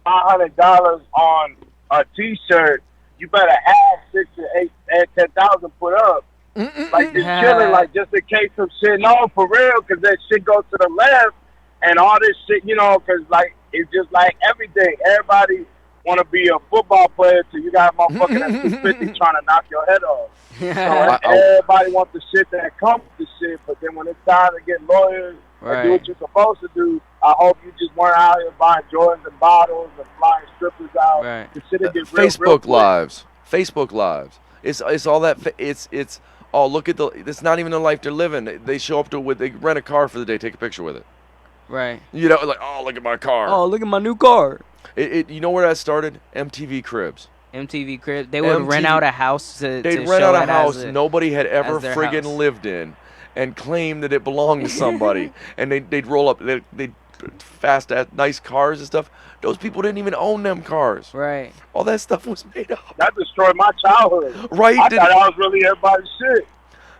Speaker 1: $500 on a T-shirt, you better have 6 or 8 and 10,000 put up. Like, just chilling, like, just in case some shit. No, for real, because that shit goes to the left, and all this shit, you know, because, like, it's just like everything. Everybody want to be a football player till you got a motherfucker that's 250 trying to knock your head off. So everybody wants the shit that comes with the shit, but then when it's time to get lawyers and do what you're supposed to do, I hope you just weren't out here buying Jordans and bottles and flying strippers out. The shit get real,
Speaker 2: Facebook Lives. Facebook Lives. It's all that. It's oh, look at the. It's not even the life they're living. They show up to they rent a car for the day, take a picture with it.
Speaker 3: Right.
Speaker 2: You know, like, oh, look at my car.
Speaker 3: Oh, look at my new car.
Speaker 2: You know where that started? MTV Cribs.
Speaker 3: MTV Cribs. They would rent out a house
Speaker 2: They'd rent out a house nobody had ever friggin' lived in, and claim that it belonged to somebody. And they'd roll up. They'd fast, nice cars and stuff. Those people didn't even own them cars.
Speaker 3: Right.
Speaker 2: All that stuff was made up.
Speaker 1: That destroyed my childhood.
Speaker 2: Right.
Speaker 1: I thought I was really everybody's shit.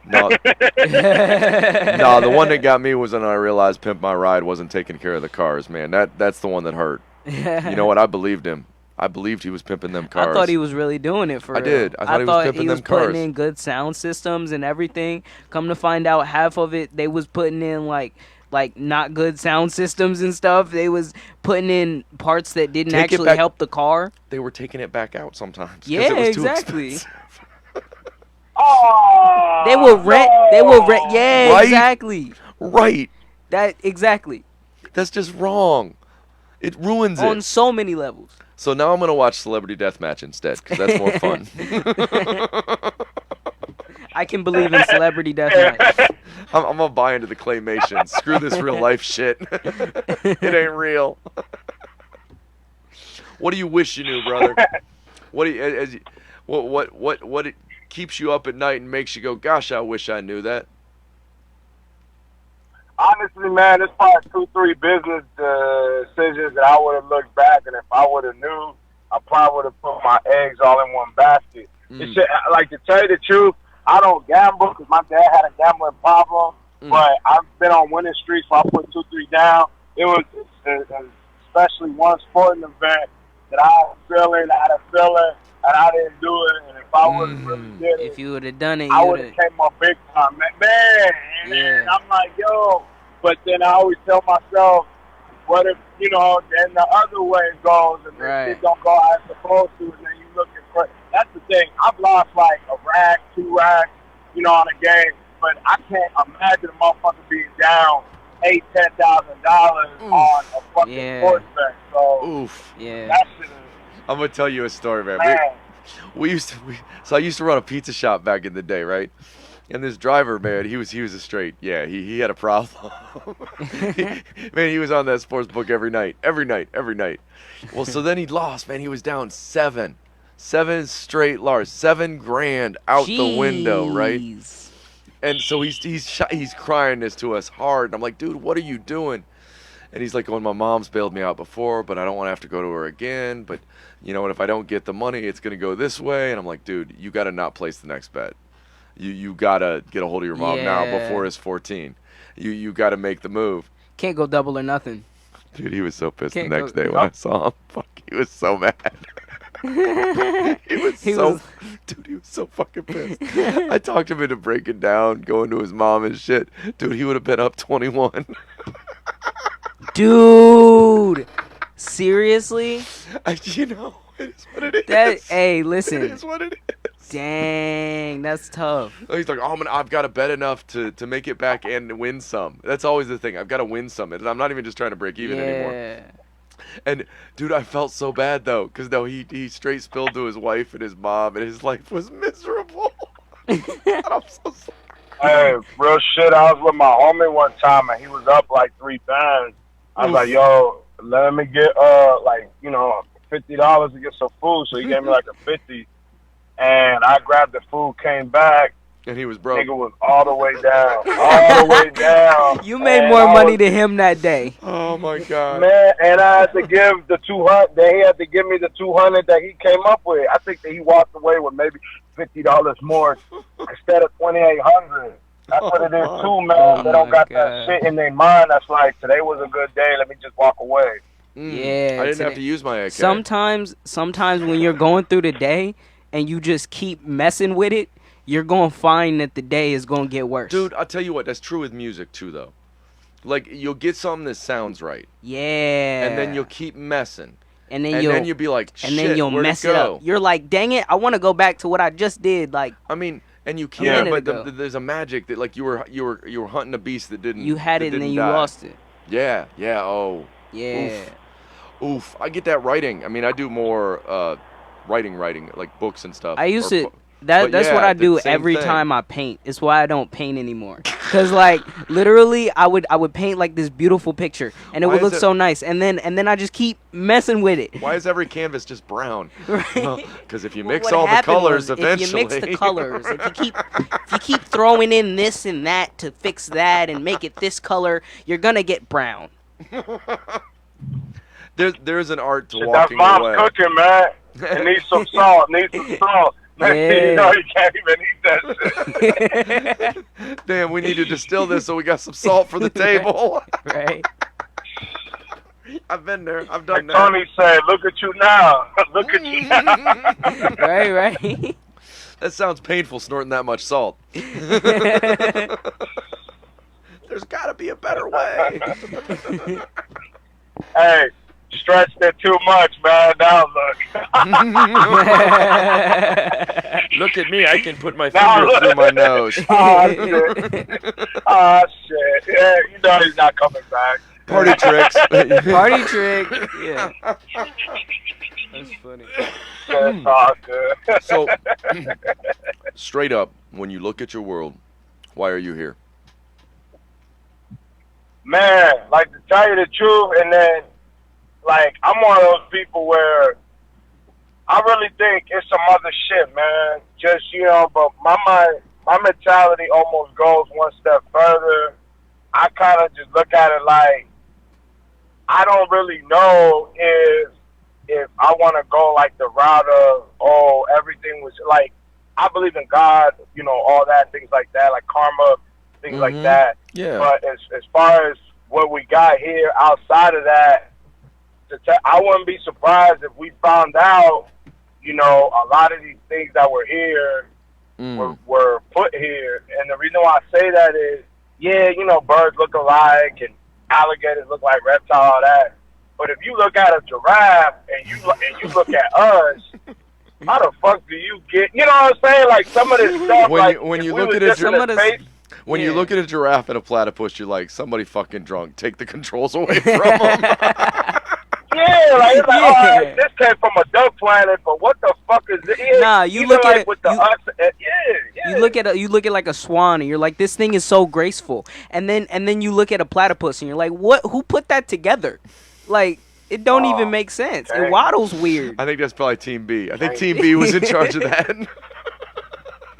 Speaker 2: No. No, the one that got me was when I realized Pimp My Ride wasn't taking care of the cars, man. That's the one that hurt. You know what? I believed him. I believed he was pimping them cars.
Speaker 3: I thought he was really doing it for real.
Speaker 2: I did. I thought he was pimping them cars.
Speaker 3: Putting in good sound systems and everything. Come to find out, half of it they was putting in like not good sound systems and stuff. They was putting in parts that didn't actually help the car.
Speaker 2: They were taking it back out sometimes.
Speaker 3: Yeah,
Speaker 2: it was
Speaker 3: exactly.
Speaker 2: Too expensive.
Speaker 1: Oh,
Speaker 3: they will rent.
Speaker 1: No.
Speaker 3: They will rent. Yeah,
Speaker 2: right?
Speaker 3: Exactly.
Speaker 2: Right.
Speaker 3: That exactly.
Speaker 2: That's just wrong. It ruins it
Speaker 3: on so many levels.
Speaker 2: So now I'm gonna watch Celebrity Deathmatch instead because that's more fun.
Speaker 3: I can believe in Celebrity Deathmatch.
Speaker 2: I'm gonna buy into the claymation. Screw this real life shit. It ain't real. What do you wish you knew, brother? What it keeps you up at night and makes you go, gosh, I wish I knew that?
Speaker 1: Honestly, man, it's probably 2-3 business decisions that I would have looked back, and if I would have knew, I probably would have put my eggs all in one basket. It's just, like, to tell you the truth, I don't gamble because my dad had a gambling problem, but I've been on winning streaks where I put 2-3 down. It was especially one sporting event that I had a feeling, and I didn't do it. And if I would have really did it,
Speaker 3: if you would have done it,
Speaker 1: I would have came up big time, man. And I'm like, yo. But then I always tell myself, what if, you know, then the other way goes, and then it don't go as supposed to, and then you looking for. That's the thing. I've lost like a rack, 2 racks, you know, on a game, but I can't imagine a motherfucker being down $8,000-$10,000 on a fucking sports bet. So that shit is.
Speaker 2: I'm gonna tell you a story, man. So I used to run a pizza shop back in the day, right? And this driver, man, he was a straight. Yeah, he had a problem. Man, he was on that sports book every night. Well, so then he lost, man. He was down 7 straight large, $7,000 out the window, right? And so he's crying this to us hard. And I'm like, dude, what are you doing? And he's like, my mom's bailed me out before, but I don't want to have to go to her again. But, you know, and if I don't get the money, it's going to go this way. And I'm like, dude, you got to not place the next bet. You got to get a hold of your mom now before it's 14. You got to make the move.
Speaker 3: Can't go double or nothing.
Speaker 2: Dude, he was so pissed the next day when I saw him. Fuck, he was so mad. He was so fucking pissed. I talked him into breaking down, going to his mom and shit. Dude, he would have been up 21.
Speaker 3: Dude, seriously?
Speaker 2: You know, it is what it is.
Speaker 3: Hey, listen.
Speaker 2: It is what it is.
Speaker 3: Dang, that's tough.
Speaker 2: He's like, oh, I've got to bet enough to make it back and win some. That's always the thing. I've got to win some. I'm not even just trying to break even anymore. And dude, I felt so bad though, because he straight spilled to his wife and his mom, and his life was miserable. I'm so sorry.
Speaker 1: Hey, real shit. I was with my homie one time, and he was up like 3 times. I was like, yo, let me get like, you know, $50 to get some food. So he gave me like a 50, and I grabbed the food, came back.
Speaker 2: And he was broke.
Speaker 1: Nigga was all the way down. All the way down.
Speaker 3: You made more money than him that day.
Speaker 2: Oh, my God.
Speaker 1: Man, and I had to give the 200. Then he had to give me the 200 that he came up with. I think that he walked away with maybe $50 more instead of 2,800. That's what it is, too, man. They don't got that shit in their mind. That's like, today was a good day. Let me just walk away.
Speaker 3: Yeah.
Speaker 2: I didn't have to use my AK.
Speaker 3: Sometimes when you're going through the day and you just keep messing with it, you're going to find that the day is going to get worse.
Speaker 2: Dude, I'll tell you what, that's true with music too, though. Like, you'll get something that sounds right.
Speaker 3: Yeah.
Speaker 2: And then you'll keep messing.
Speaker 3: And then
Speaker 2: you'll be like, shit,
Speaker 3: and then you'll
Speaker 2: where'd
Speaker 3: mess
Speaker 2: it
Speaker 3: it
Speaker 2: go?
Speaker 3: up. You're like, dang it, I want to go back to what I just did. Like,
Speaker 2: I mean, and you can't, but there's a magic that, like, you were hunting a beast that didn't.
Speaker 3: You had it and then you
Speaker 2: die.
Speaker 3: lost it.
Speaker 2: Yeah, oh.
Speaker 3: Yeah.
Speaker 2: Oof. I get that writing. I mean, I do more writing, like books and stuff.
Speaker 3: I used to. That's what I do every time I paint. It's why I don't paint anymore. Cause like literally, I would paint like this beautiful picture, and it would look so nice, and then I just keep messing with it.
Speaker 2: Why is every canvas just brown?
Speaker 3: Right?
Speaker 2: Because if you mix all the colors, eventually.
Speaker 3: If you mix the colors, if you keep throwing in this and that to fix that and make it this color, you're gonna get brown.
Speaker 2: There's an art to
Speaker 1: Shit,
Speaker 2: walking
Speaker 1: that mom's
Speaker 2: away.
Speaker 1: cooking, man. It needs some salt. Man, you know you can't even eat that shit.
Speaker 2: Damn, we need to distill this so we got some salt for the table.
Speaker 3: Right.
Speaker 2: I've been there. I've done that.
Speaker 1: Tony said, "Look at you now. Look at you now."
Speaker 3: Right.
Speaker 2: That sounds painful, snorting that much salt. There's got to be a better way.
Speaker 1: Hey, stretched it too much, man. Now look.
Speaker 2: Look at me. I can put my finger through my nose.
Speaker 1: Oh, shit. Oh, shit. Yeah, you know he's not coming back.
Speaker 2: Party tricks.
Speaker 3: Party trick. Yeah. That's funny.
Speaker 1: That's all good.
Speaker 2: So, straight up, when you look at your world, why are you here?
Speaker 1: Man, like, to tell you the truth, and then, like, I'm one of those people where I really think it's some other shit, man. Just, you know, but my mentality almost goes one step further. I kind of just look at it like, I don't really know if I want to go, like, the route of, oh, everything was, like, I believe in God, you know, all that, things like that, like karma, things like that.
Speaker 2: Yeah.
Speaker 1: But as far as what we got here outside of that, I wouldn't be surprised if we found out, you know, a lot of these things that were here were put here. And the reason why I say that is, yeah, you know, birds look alike and alligators look like reptiles, all that. But if you look at a giraffe and you look at us, how the fuck do you get? You know what I'm saying? Like some of this stuff.
Speaker 2: When you look at a giraffe and a platypus, you're like, somebody fucking drunk. Take the controls away from them.
Speaker 1: Yeah, like it's like, all right, this came from a duck planet, but what the fuck is it?
Speaker 3: Nah, you look at it
Speaker 1: with the
Speaker 3: You look at like a swan, and you're like, this thing is so graceful. And then you look at a platypus, and you're like, what? Who put that together? Like, it don't even make sense. Dang. It waddles weird.
Speaker 2: I think that's probably Team B. I think Team B was in charge of that.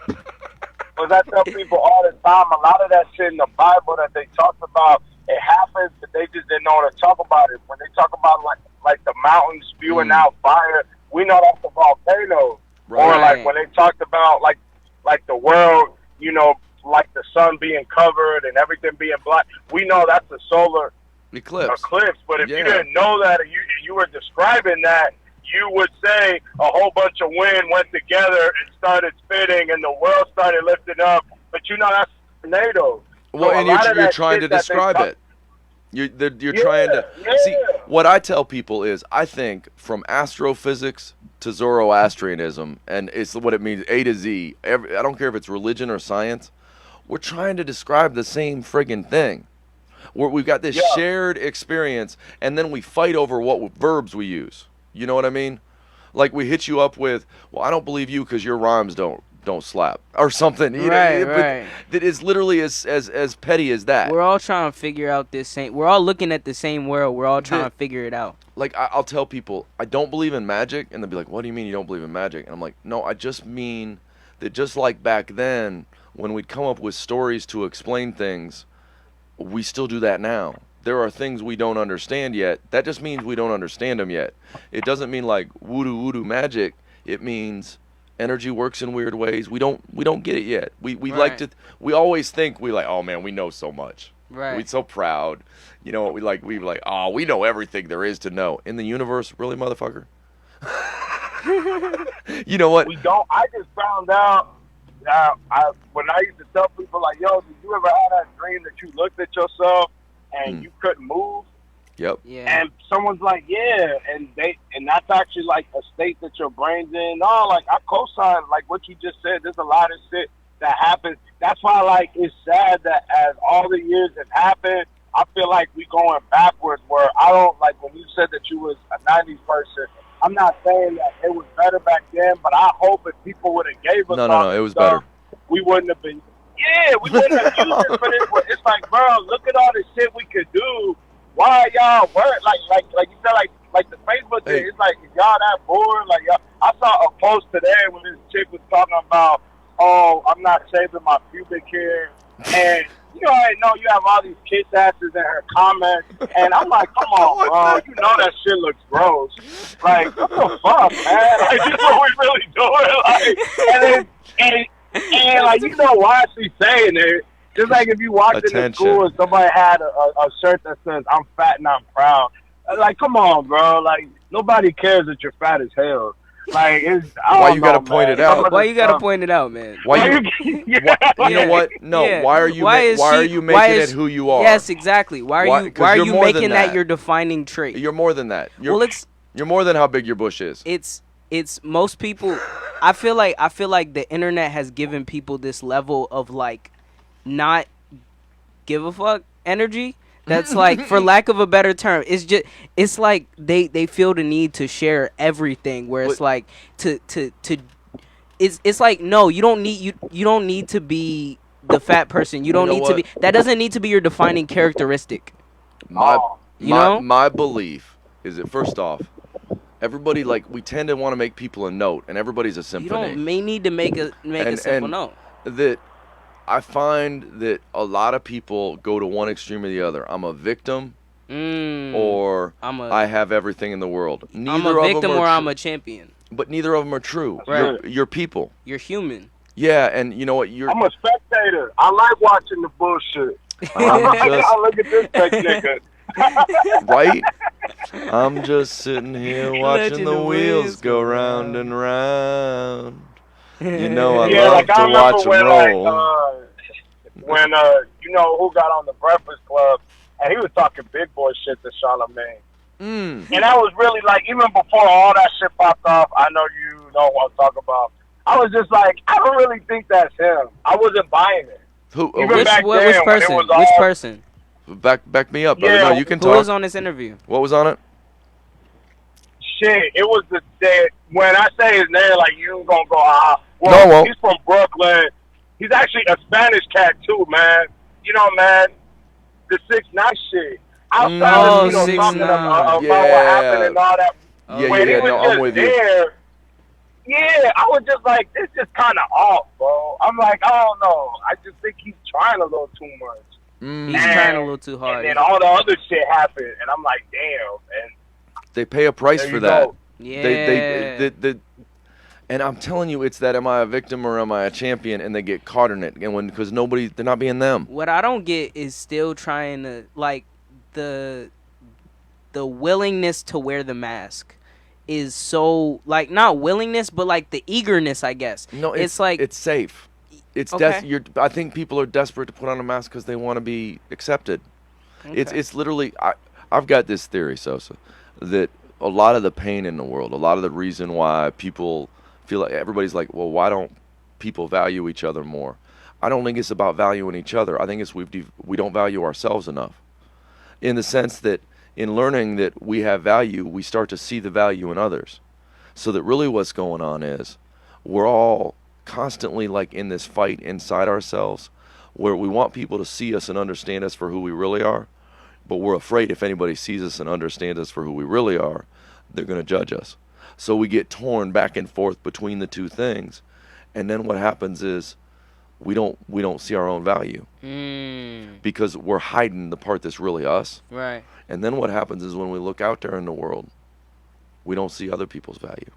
Speaker 1: Because I tell people all the time, a lot of that shit in the Bible that they talked about, it happens, but they just didn't know how to talk about it. When they talk about like the mountains spewing out fire, we know that's the volcano. Right. Or like when they talked about like the world, you know, like the sun being covered and everything being black, we know that's the solar eclipse. But if you didn't know that and you were describing that, you would say a whole bunch of wind went together and started spinning and the world started lifting up. But you know that's tornadoes.
Speaker 2: Well, so and you're trying to describe it. You're trying to see. What I tell people is, I think from astrophysics to Zoroastrianism, and it's what it means A to Z. I don't care if it's religion or science. We're trying to describe the same friggin' thing. We've got this shared experience, and then we fight over what verbs we use. You know what I mean? Like we hit you up with, well, I don't believe you because your rhymes don't slap or something. You know,
Speaker 3: right.
Speaker 2: That is literally as petty as that.
Speaker 3: We're all trying to figure out this same. We're all looking at the same world. We're all trying to figure it out.
Speaker 2: Like I'll tell people I don't believe in magic, and they'll be like, "What do you mean you don't believe in magic?" And I'm like, "No, I just mean that just like back then when we'd come up with stories to explain things, we still do that now. There are things we don't understand yet. That just means we don't understand them yet. It doesn't mean like voodoo magic. It means energy works in weird ways. We don't get it yet. We like to. We always think we like. Oh man, we know so much.
Speaker 3: Right.
Speaker 2: We're so proud. You know what we like? We like. Oh, we know everything there is to know in the universe. Really, motherfucker. You know what?
Speaker 1: We don't. I just found out. When I used to tell people like, "Yo, did you ever have that dream that you looked at yourself and you couldn't move?"
Speaker 2: Yep.
Speaker 3: Yeah.
Speaker 1: And someone's like, "Yeah," and that's actually like a state that your brain's in. No, like I co-sign like what you just said. There's a lot of shit that happens. That's why like it's sad that as all the years have happened, I feel like we going backwards. Where I don't like when you said that you was a '90s person. I'm not saying that it was better back then, but I hope if people would have gave us
Speaker 2: no, it was better.
Speaker 1: We wouldn't have been. Yeah, we wouldn't have used it for this. But it's like, bro, look at all the shit we could do. Why y'all work like you said like the Facebook thing? It's like, is y'all that bored? Like y'all, I saw a post today where this chick was talking about, oh, I'm not shaving my pubic hair, and you already know you have all these kiss asses in her comments, and I'm like, come on, bro, you know that shit looks gross. Like, what the fuck, man? Like, this is what we really doing. Like, and like, you know why she's saying it? Just like if you walked into school and somebody had a shirt that says, I'm fat and I'm proud. Like, come on, bro. Like, nobody cares that you're fat as hell. Like,
Speaker 2: why you gotta point it out?
Speaker 3: Why you gotta point it out, man?
Speaker 2: You know what? No. Yeah. Why are you making it who you are?
Speaker 3: Yes, exactly. Why are you making that your defining trait?
Speaker 2: You're more than that. You're more than how big your bush is.
Speaker 3: It's most people. I feel like the internet has given people this level of like not give a fuck energy. That's like, for lack of a better term, it's like they feel the need to share everything. Where it's like it's like, no, you don't need to be the fat person. You don't need to be. That doesn't need to be your defining characteristic.
Speaker 2: My belief is that, first off, everybody, like, we tend to want to make people a note, and everybody's a symphony.
Speaker 3: You may need to make a simple note.
Speaker 2: That I find that a lot of people go to one extreme or the other. I'm a victim, or I have everything in the world.
Speaker 3: I'm a victim, or I'm a champion.
Speaker 2: But neither of them are true.
Speaker 3: Right.
Speaker 2: You're people.
Speaker 3: You're human.
Speaker 2: Yeah, and you know what?
Speaker 1: I'm a spectator. I like watching the bullshit. I look at this fake nigga.
Speaker 2: Right? I'm just sitting here watching the wheels go round and round. You know, I love to watch them roll.
Speaker 1: When you know who got on the Breakfast Club, and he was talking big boy shit to Charlamagne. And that was really like, even before all that shit popped off, I know you don't want to talk about. I was just like, I don't really think that's him. I wasn't buying it.
Speaker 3: Which person?
Speaker 2: Back me up, brother.
Speaker 1: Yeah,
Speaker 2: no, you can talk.
Speaker 3: Who was on this interview?
Speaker 2: What was on it?
Speaker 1: Shit, it was the day. When I say his name, like, you gonna go,
Speaker 2: no, I won't.
Speaker 1: He's from Brooklyn. He's actually a Spanish cat too, man. You know, man, the 6ix9ine shit. Outside of, talking about what happened and all that.
Speaker 2: I'm with you.
Speaker 1: Yeah, I was just like, this is kind of off, bro. I'm like, I don't know. I just think he's trying a little too much.
Speaker 3: He's trying a little too hard.
Speaker 1: And then all the other shit happened, and I'm like, damn. And
Speaker 2: they pay a price for that.
Speaker 1: Go.
Speaker 3: Yeah.
Speaker 2: And I'm telling you, it's that, am I a victim or am I a champion? And they get caught in it, and because they're not being them.
Speaker 3: What I don't get is still trying to, like, the willingness to wear the mask is so, like, not willingness, but like the eagerness, I guess.
Speaker 2: No,
Speaker 3: it's like,
Speaker 2: it's safe. It's
Speaker 3: okay.
Speaker 2: I think people are desperate to put on a mask because they want to be accepted.
Speaker 3: Okay.
Speaker 2: It's literally I've got this theory, Sosa, that a lot of the pain in the world, a lot of the reason why people feel like everybody's like, well, why don't people value each other more? I don't think it's about valuing each other. I think it's we don't value ourselves enough. In the sense that in learning that we have value, we start to see the value in others. So that really what's going on is we're all constantly like in this fight inside ourselves where we want people to see us and understand us for who we really are, but we're afraid if anybody sees us and understands us for who we really are, they're going to judge us. So we get torn back and forth between the two things. And then what happens is we don't see our own value because we're hiding the part that's really us.
Speaker 3: Right.
Speaker 2: And then what happens is when we look out there in the world, we don't see other people's value.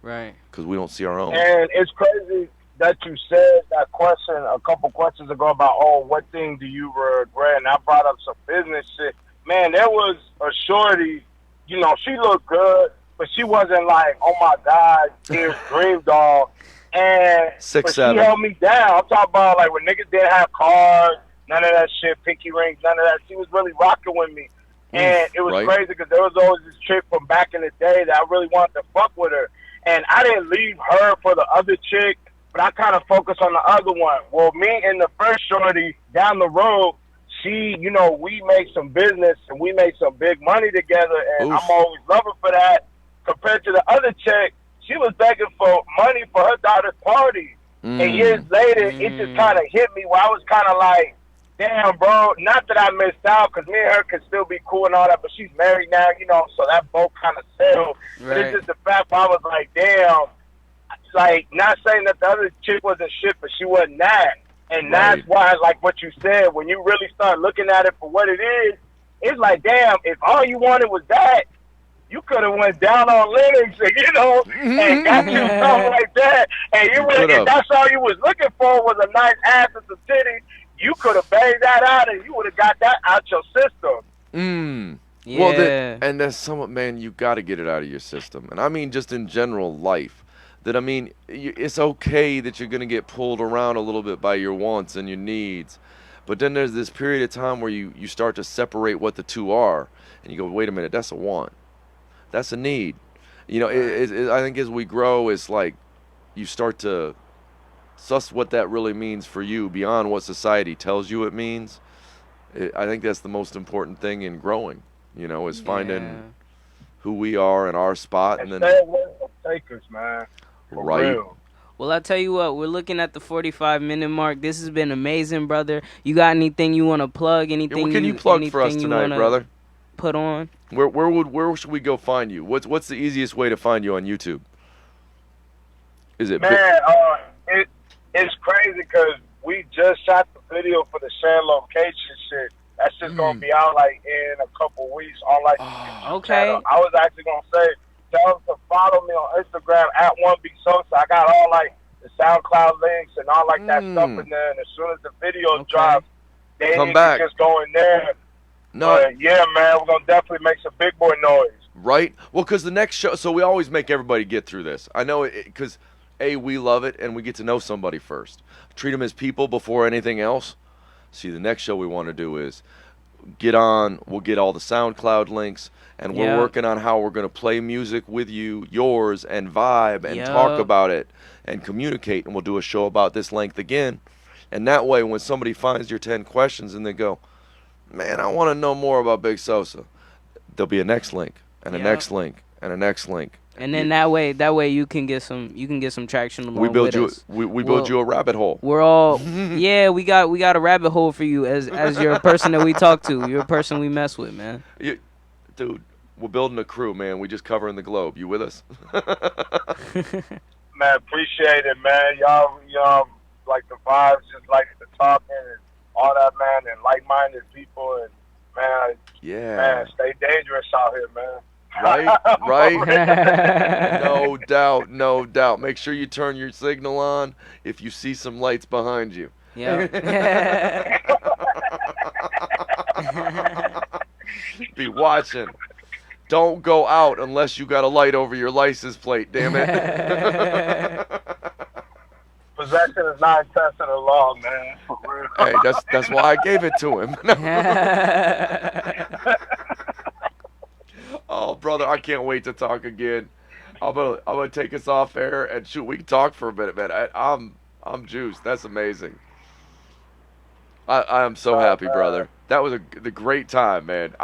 Speaker 3: Right.
Speaker 2: Because we don't see our own.
Speaker 1: And it's crazy that you said that question a couple questions ago about, oh, what thing do you regret? And I brought up some business shit. Man, there was a shorty, you know, she looked good, but she wasn't like, oh my God, here's Dream Doll. And
Speaker 2: 6'7".
Speaker 1: She held me down. I'm talking about like when niggas didn't have cars, none of that shit, pinky rings, none of that. She was really rocking with me. And it was crazy because there was always this chick from back in the day that I really wanted to fuck with her. And I didn't leave her for the other chick, but I kind of focused on the other one. Well, me and the first shorty down the road, she, you know, we made some business and we made some big money together, and I'm always loving for that. Compared to the other chick, she was begging for money for her daughter's party. And years later, it just kind of hit me where I was kind of like, damn, bro, not that I missed out, because me and her could still be cool and all that, but she's married now, you know, so that boat kind of sailed.
Speaker 3: Right.
Speaker 1: But it's just the fact where I was like, damn, like, not saying that the other chick wasn't shit, but she wasn't that. And that's why, like what you said, when you really start looking at it for what it is, it's like, damn, if all you wanted was that, you could have went down on Linux, and, you know, and got you something like that. And you really, if that's all you was looking for was a nice ass and some titties, you could have banged that out, and you would have got that out your system.
Speaker 3: Yeah.
Speaker 2: Well, and that's somewhat, man, you got to get it out of your system. And I mean, just in general life, that I mean, it's okay that you're going to get pulled around a little bit by your wants and your needs. But then there's this period of time where you start to separate what the two are. And you go, wait a minute, that's a want. That's a need. You know, I think as we grow, it's like you start to suss what that really means for you beyond what society tells you it means. I think that's the most important thing in growing, you know, is finding who we are in our spot. And then
Speaker 1: stay away from takers, man. For real.
Speaker 3: Well, I tell you what, we're looking at the 45-minute mark. This has been amazing, brother. You got anything you want to plug? Anything?
Speaker 2: What can you plug for us tonight, brother?
Speaker 3: Put on.
Speaker 2: Where should we go find you? What's the easiest way to find you on YouTube? Is it?
Speaker 1: Man, it's crazy because we just shot the video for the shared location shit. That's just gonna be out like in a couple weeks on like.
Speaker 3: Okay.
Speaker 1: Channel. I was actually gonna say, tell them to follow me on Instagram at 1BSosa. I got all like the SoundCloud links and all like that stuff in there. And as soon as the video drops, they
Speaker 2: come
Speaker 1: can
Speaker 2: back.
Speaker 1: Just go in there.
Speaker 2: No.
Speaker 1: But yeah, man, we're gonna definitely make some big boy noise.
Speaker 2: Right. Well, because the next show, so we always make everybody get through this. I know it because we love it and we get to know somebody first. Treat them as people before anything else. See, the next show we want to do is get on. We'll get all the SoundCloud links, and we're working on how we're going to play music with you, yours, and vibe, and talk about it, and communicate. And we'll do a show about this length again. And that way, when somebody finds your 10 questions and they go, man, I want to know more about Big Sosa, there'll be a next link, and a next link, and a next link.
Speaker 3: And then that way you can get some traction along
Speaker 2: we build
Speaker 3: with
Speaker 2: you
Speaker 3: us.
Speaker 2: we build you a rabbit hole.
Speaker 3: We're all we got a rabbit hole for you as you're a person that we talk to. You're a person we mess with, man.
Speaker 2: Dude, we're building a crew, man. We just covering the globe. You with us?
Speaker 1: Man, appreciate it, man. Y'all like the vibes, just like the talking and all that, man, and like-minded people, and man, stay dangerous out here, man.
Speaker 2: Right. No doubt. Make sure you turn your signal on if you see some lights behind you.
Speaker 3: Yeah.
Speaker 2: Be watching. Don't go out unless you got a light over your license plate, damn it.
Speaker 1: For Possession is not a test of the law, man. For real.
Speaker 2: Hey, that's why I gave it to him. Oh, brother, I can't wait to talk again. I'm gonna take us off air and shoot. We can talk for a minute, man. I'm juiced. That's amazing. I am so happy, brother. That was the great time, man.